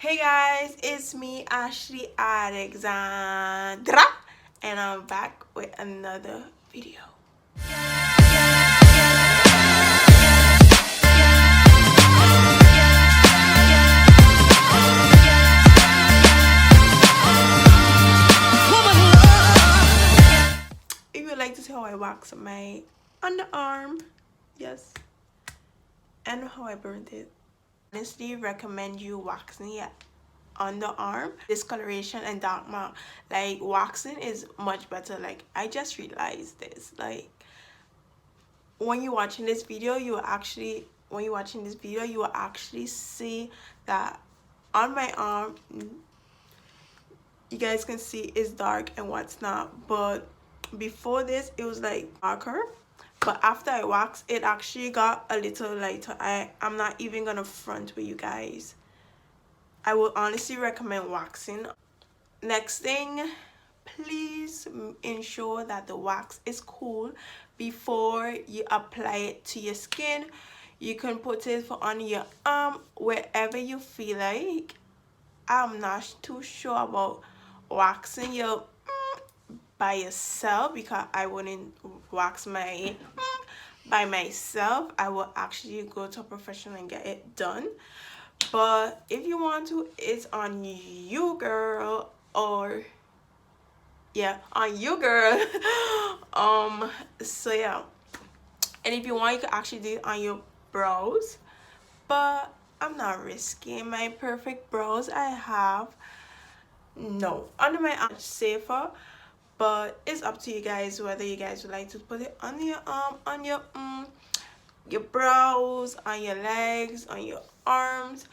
Hey guys, it's me, Ashley Alexandra, and I'm back with another video. If you'd like to see how I wax my underarm, yes, and how I burnt it, honestly recommend you waxing it underarm. Discoloration and dark mark, like waxing is much better. Like I just realized this, like when you're watching this video, you will actually see that on my arm, you guys can see it's dark and what's not. But before this, it was like darker, but after I waxed, it actually got a little lighter. I'm not even gonna front with you guys. I would honestly recommend waxing. Next thing, please ensure that the wax is cool before you apply it to your skin. You can put it on your arm, wherever you feel like. I'm not too sure about waxing your by yourself, because I wouldn't wax my by myself. I will actually go to a professional and get it done. But if you want to, it's on you, girl. Or yeah, on you, girl. So yeah, and if you want, you can actually do it on your brows, but I'm not risking my perfect brows I have. No, under my arm safer, but it's up to you guys whether you guys would like to put it on your arm, on your brows, on your legs, on your arms.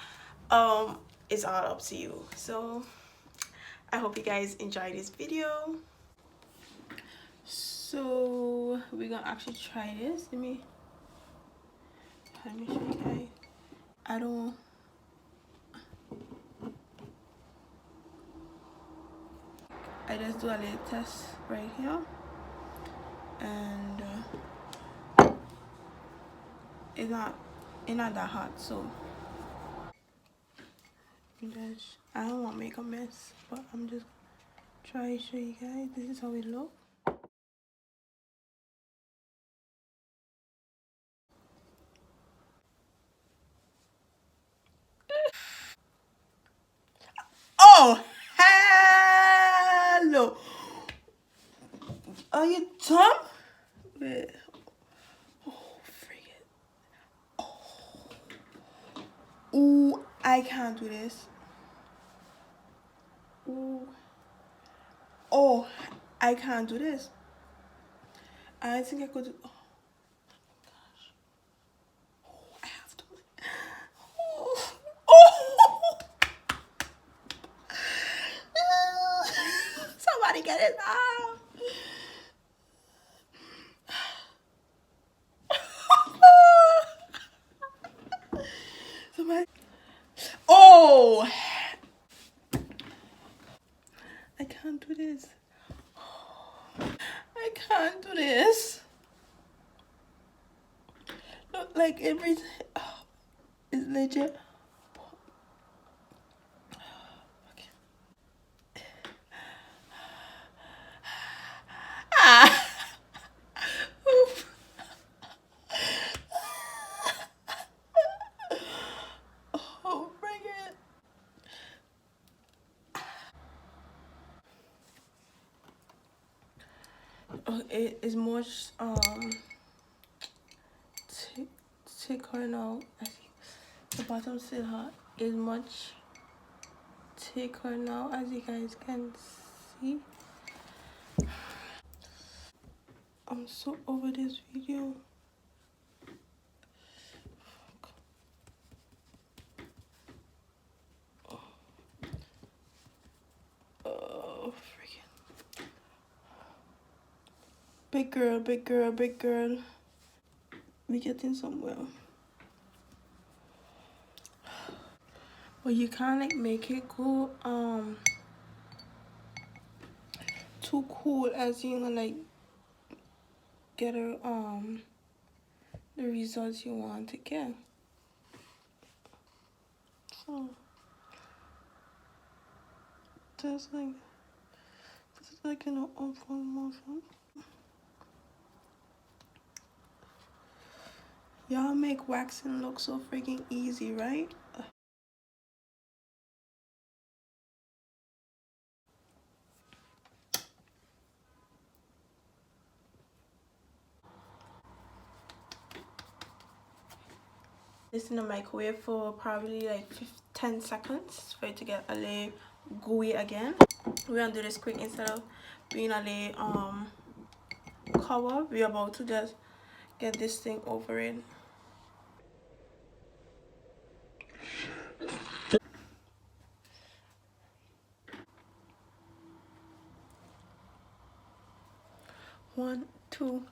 It's all up to you. So I hope you guys enjoy this video. So we're gonna actually try this. Let me show you guys. I just do a little test right here, and it's not that hot. So I don't want to make a mess, but I'm just trying to show you guys. This is how it looks. Oh, hello. Are you dumb? Wait. Oh, freaking. Oh. Ooh, I can't do this. Ooh. Oh, I can't do this. I think I could do. Oh gosh. Oh, I have to. Oh. Oh. Somebody get it out. Somebody. Oh, I can't do this. I can't do this. Look, like everything. Oh, it's legit. Ah. Oof. Oh, bring it. Oh, it is much thicker now. I think the bottom still hot. Is much thicker now, as you guys can see. I'm so over this video. Oh, freaking. Big girl, big girl, big girl. We getting somewhere. But you can't like make it go too cool, as you know, like get a the results you want to get. So this like in an upward motion. Y'all make waxing look so freaking easy, right? This in the microwave for probably like 10 seconds for it to get a little gooey again. We're gonna do this quick instead of being a little cover. We're about to just get this thing over it. One, two.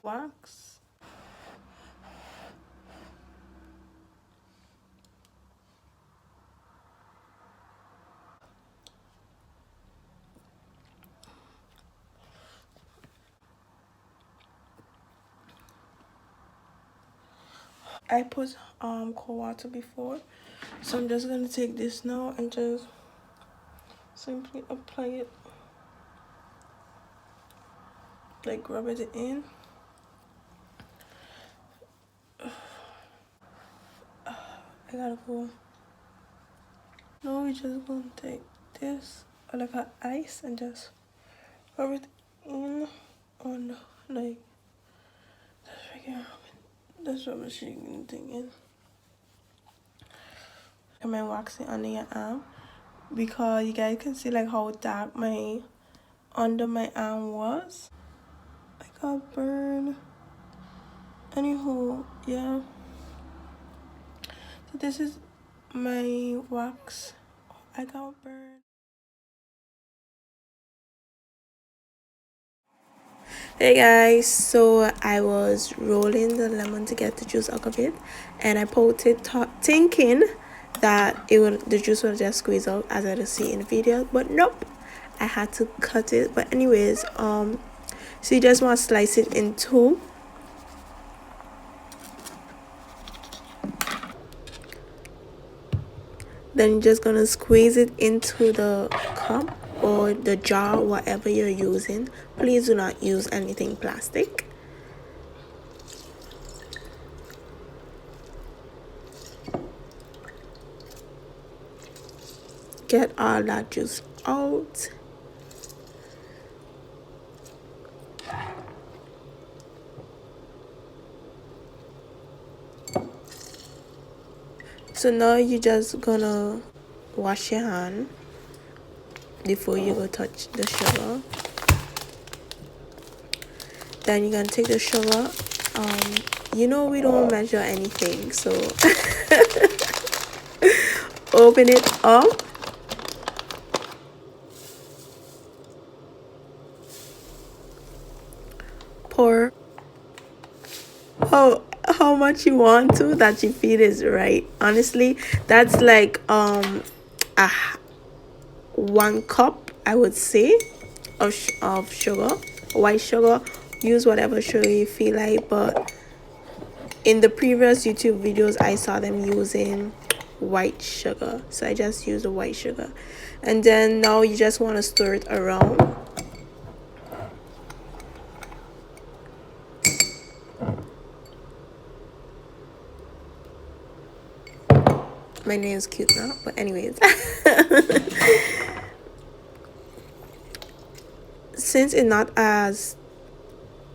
Wax. I put cold water before, so I'm just gonna take this now and just simply apply it, like rub it in. I gotta go. Now we just gonna take this like a ice and just rub it in on like this rubber shaking thing in. I'm waxing under your arm because you guys can see like how dark my under my arm was. I got burned. Anywho, yeah. So this is my wax. I got burned. Hey guys, so I was rolling the lemon to get the juice out of it, and I poked it thinking that the juice will just squeeze out as I see in the video, but nope, I had to cut it. But anyways, so you just want to slice it in two. Then you're just gonna squeeze it into the cup or the jar, whatever you're using. Please do not use anything plastic. Get all that juice out. So now you're just gonna wash your hand before you go touch the sugar. Then you're gonna take the sugar. You know we don't measure anything, so open it up. Pour how much you want to that you feel is right. Honestly, that's like a 1 cup, I would say, of sugar, white sugar. Use whatever sugar you feel like, but in the previous YouTube videos I saw them using white sugar, so I just use the white sugar. And then now you just want to stir it around. My nail's cute now, but anyways. Since it's not as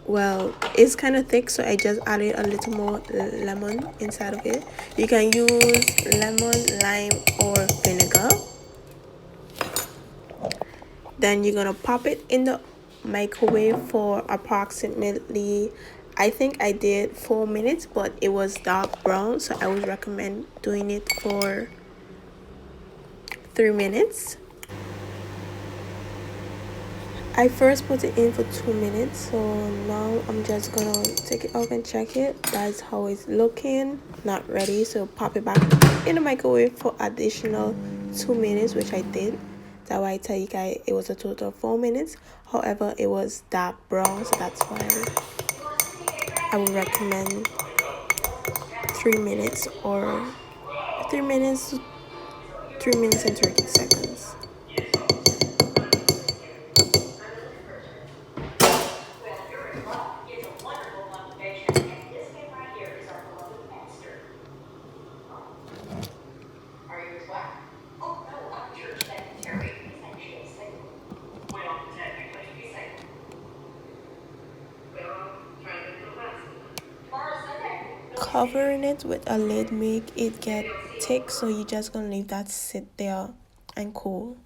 well, it's kind of thick, so I just added a little more lemon inside of it. You can use lemon, lime, or vinegar. Then you're gonna pop it in the microwave for approximately, I think I did 4 minutes, but it was dark brown, so I would recommend doing it for 3 minutes. I first put it in for 2 minutes, so now I'm just gonna take it out and check it. That's how it's looking. Not ready, so pop it back in the microwave for additional 2 minutes, which I did. That's why I tell you guys it was a total of 4 minutes. However, it was dark brown, so that's why I would recommend 3 minutes or 3 minutes, 3 minutes and 30 seconds. Covering it with a lid make it get thick, so you're just gonna leave that sit there and cool.